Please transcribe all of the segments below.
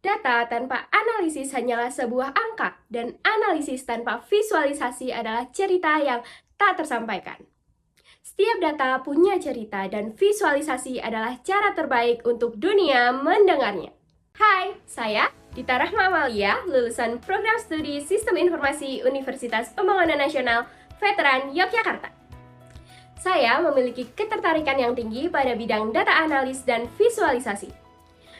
Data tanpa analisis hanyalah sebuah angka, dan analisis tanpa visualisasi adalah cerita yang tak tersampaikan. Setiap data punya cerita, dan visualisasi adalah cara terbaik untuk dunia mendengarnya. Hai, saya Dita Rahma Amalia, lulusan Program Studi Sistem Informasi Universitas Pembangunan Nasional Veteran Yogyakarta. Saya memiliki ketertarikan yang tinggi pada bidang data analis dan visualisasi.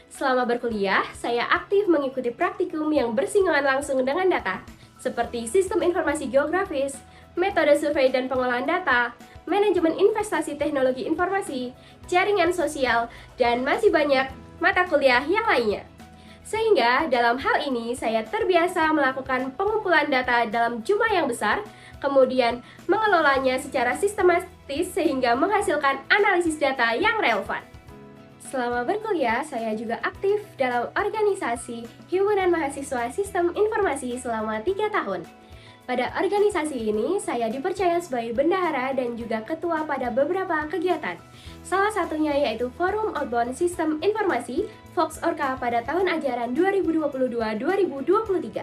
Selama berkuliah, saya aktif mengikuti praktikum yang bersinggungan langsung dengan data, seperti sistem informasi geografis, metode survei dan pengolahan data, manajemen investasi teknologi informasi, jaringan sosial, dan masih banyak mata kuliah yang lainnya. Sehingga dalam hal ini saya terbiasa melakukan pengumpulan data dalam jumlah yang besar, kemudian mengelolanya secara sistematis sehingga menghasilkan analisis data yang relevan. Selama berkuliah, saya juga aktif dalam organisasi Himpunan Mahasiswa Sistem Informasi selama 3 tahun. Pada organisasi ini, saya dipercaya sebagai bendahara dan juga ketua pada beberapa kegiatan. Salah satunya yaitu Forum Outbound Sistem Informasi Fox Orca pada tahun ajaran 2022-2023.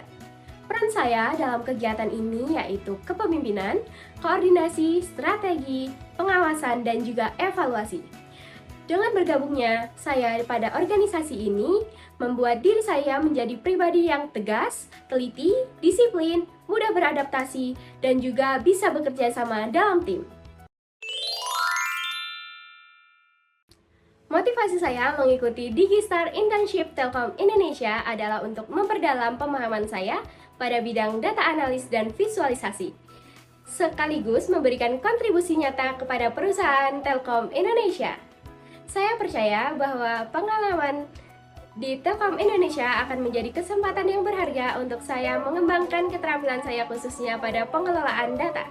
Peran saya dalam kegiatan ini yaitu kepemimpinan, koordinasi, strategi, pengawasan, dan juga evaluasi. Dengan bergabungnya saya pada organisasi ini, membuat diri saya menjadi pribadi yang tegas, teliti, disiplin, mudah beradaptasi, dan juga bisa bekerja sama dalam tim. Motivasi saya mengikuti Digistar Internship Telkom Indonesia adalah untuk memperdalam pemahaman saya pada bidang data analis dan visualisasi, sekaligus memberikan kontribusi nyata kepada perusahaan Telkom Indonesia. Saya percaya bahwa pengalaman di Telkom Indonesia akan menjadi kesempatan yang berharga untuk saya mengembangkan keterampilan saya khususnya pada pengelolaan data.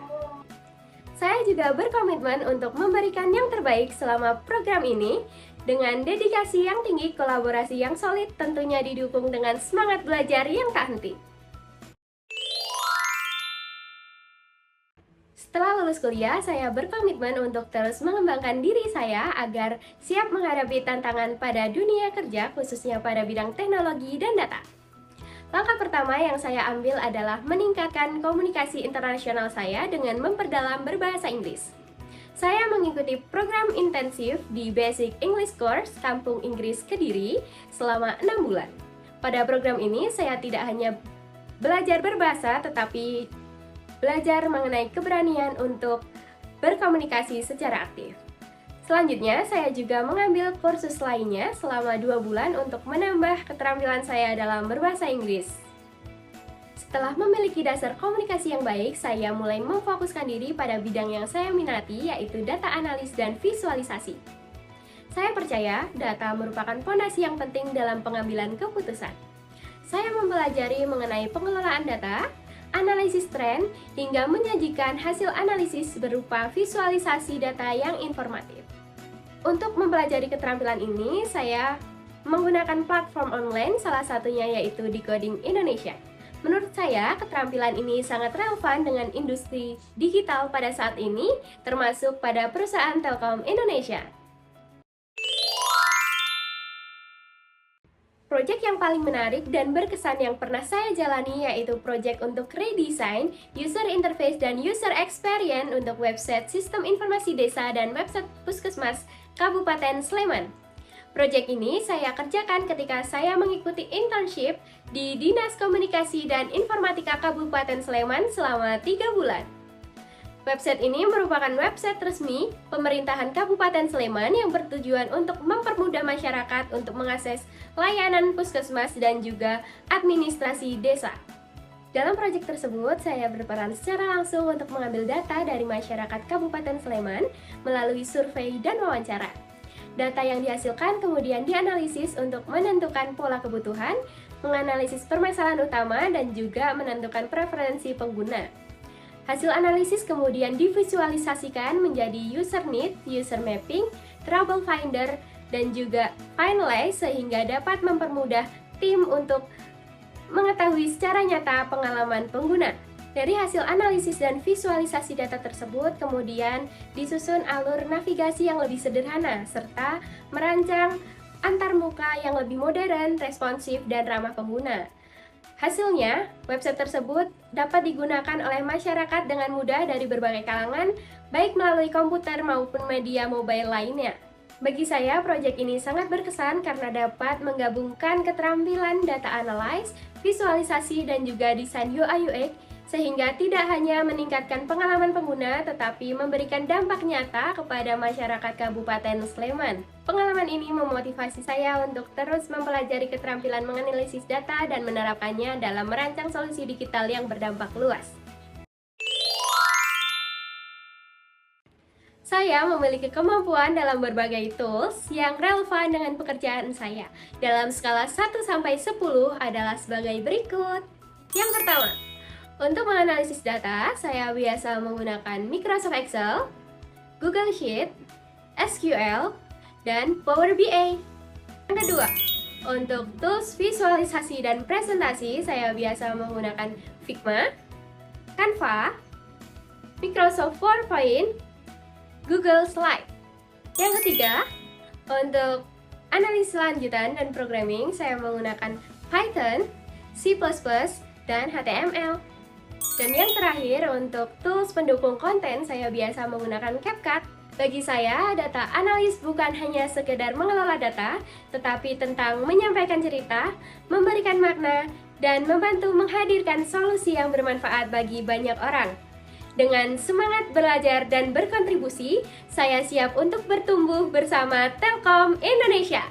Saya juga berkomitmen untuk memberikan yang terbaik selama program ini dengan dedikasi yang tinggi, kolaborasi yang solid, tentunya didukung dengan semangat belajar yang tak henti. Setelah lulus kuliah, saya berkomitmen untuk terus mengembangkan diri saya agar siap menghadapi tantangan pada dunia kerja, khususnya pada bidang teknologi dan data. Langkah pertama yang saya ambil adalah meningkatkan komunikasi internasional saya dengan memperdalam berbahasa Inggris. Saya mengikuti program intensif di Basic English Course Kampung Inggris Kediri selama 6 bulan. Pada program ini, saya tidak hanya belajar berbahasa, tetapi belajar mengenai keberanian untuk berkomunikasi secara aktif. Selanjutnya, saya juga mengambil kursus lainnya selama 2 bulan untuk menambah keterampilan saya dalam berbahasa Inggris. Setelah memiliki dasar komunikasi yang baik, saya mulai memfokuskan diri pada bidang yang saya minati, yaitu data analis dan visualisasi. Saya percaya data merupakan fondasi yang penting dalam pengambilan keputusan. Saya mempelajari mengenai pengelolaan data, analisis tren, hingga menyajikan hasil analisis berupa visualisasi data yang informatif. Untuk mempelajari keterampilan ini, saya menggunakan platform online, salah satunya yaitu Decoding Indonesia. Menurut saya, keterampilan ini sangat relevan dengan industri digital pada saat ini, termasuk pada perusahaan Telkom Indonesia. Proyek yang paling menarik dan berkesan yang pernah saya jalani yaitu proyek untuk redesign, user interface, dan user experience untuk website sistem informasi desa dan website puskesmas Kabupaten Sleman. Proyek ini saya kerjakan ketika saya mengikuti internship di Dinas Komunikasi dan Informatika Kabupaten Sleman selama 3 bulan. Website ini merupakan website resmi pemerintahan Kabupaten Sleman yang bertujuan untuk mempermudah masyarakat untuk mengakses layanan puskesmas dan juga administrasi desa. Dalam proyek tersebut, saya berperan secara langsung untuk mengambil data dari masyarakat Kabupaten Sleman melalui survei dan wawancara. Data yang dihasilkan kemudian dianalisis untuk menentukan pola kebutuhan, menganalisis permasalahan utama, dan juga menentukan preferensi pengguna. Hasil analisis kemudian divisualisasikan menjadi user need, user mapping, trouble finder, dan juga finalize sehingga dapat mempermudah tim untuk mengetahui secara nyata pengalaman pengguna. Dari hasil analisis dan visualisasi data tersebut, kemudian disusun alur navigasi yang lebih sederhana, serta merancang antarmuka yang lebih modern, responsif, dan ramah pengguna. Hasilnya, website tersebut dapat digunakan oleh masyarakat dengan mudah dari berbagai kalangan, baik melalui komputer maupun media mobile lainnya. Bagi saya, proyek ini sangat berkesan karena dapat menggabungkan keterampilan data analysis, visualisasi, dan juga desain UI UX, sehingga tidak hanya meningkatkan pengalaman pengguna, tetapi memberikan dampak nyata kepada masyarakat Kabupaten Sleman. Pengalaman ini memotivasi saya untuk terus mempelajari keterampilan menganalisis data dan menerapkannya dalam merancang solusi digital yang berdampak luas. Saya memiliki kemampuan dalam berbagai tools yang relevan dengan pekerjaan saya. Dalam skala 1-10 adalah sebagai berikut. Yang pertama, untuk menganalisis data, saya biasa menggunakan Microsoft Excel, Google Sheet, SQL, dan Power BI. Yang kedua, untuk tools visualisasi dan presentasi, saya biasa menggunakan Figma, Canva, Microsoft PowerPoint, Google Slide. Yang ketiga, untuk analisis lanjutan dan programming, saya menggunakan Python, C++, dan HTML. Dan yang terakhir, untuk tools pendukung konten, saya biasa menggunakan CapCut. Bagi saya, data analis bukan hanya sekedar mengelola data, tetapi tentang menyampaikan cerita, memberikan makna, dan membantu menghadirkan solusi yang bermanfaat bagi banyak orang. Dengan semangat belajar dan berkontribusi, saya siap untuk bertumbuh bersama Telkom Indonesia.